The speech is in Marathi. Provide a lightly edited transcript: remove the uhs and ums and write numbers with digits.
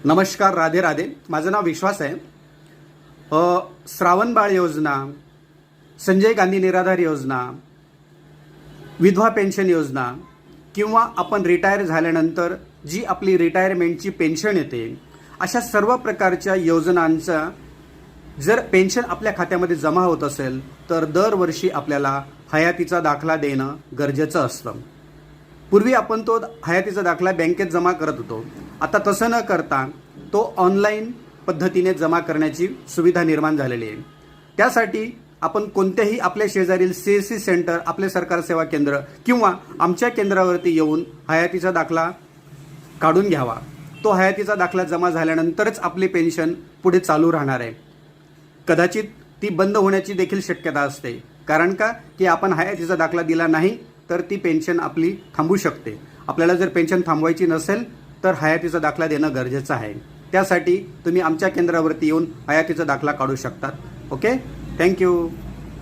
नमस्कार, राधे राधे. माझं नाव विश्वास आहे. श्रावण बाळ योजना, संजय गांधी निराधार योजना, विधवा पेन्शन योजना किंवा आपण रिटायर झाल्यानंतर जी आपली रिटायरमेंटची पेन्शन येते, अशा सर्व प्रकारच्या योजनांचा जर पेन्शन आपल्या खात्यामध्ये जमा होत असेल तर दरवर्षी आपल्याला हयातीचा दाखला देणं गरजेचं असतं. पूर्वी आपण तो हयातीचा दाखला बँकेत जमा करत होतो. आता तसं न करता तो ऑनलाईन पद्धतीने जमा करण्याची सुविधा निर्माण झालेली आहे. त्यासाठी आपण कोणत्याही आपल्या शेजारील CSC सेंटर, आपले सरकार सेवा केंद्र किंवा आमच्या केंद्रावरती येऊन हयातीचा दाखला काढून घ्यावा. तो हयातीचा दाखला जमा झाल्यानंतरच आपली पेन्शन पुढे चालू राहणार आहे. कदाचित ती बंद होण्याची देखील शक्यता असते. कारण का की आपण हयातीचा दाखला दिला नाही तर ती पेन्शन आपली थांबू शकते. आपल्याला जर पेन्शन थांबवायची नसेल तर हयातीचा दाखला देणं गरजेचं आहे. त्यासाठी तुम्ही आमच्या केंद्रावरती येऊन हयातीचा दाखला काढू शकतात. Okay, thank you.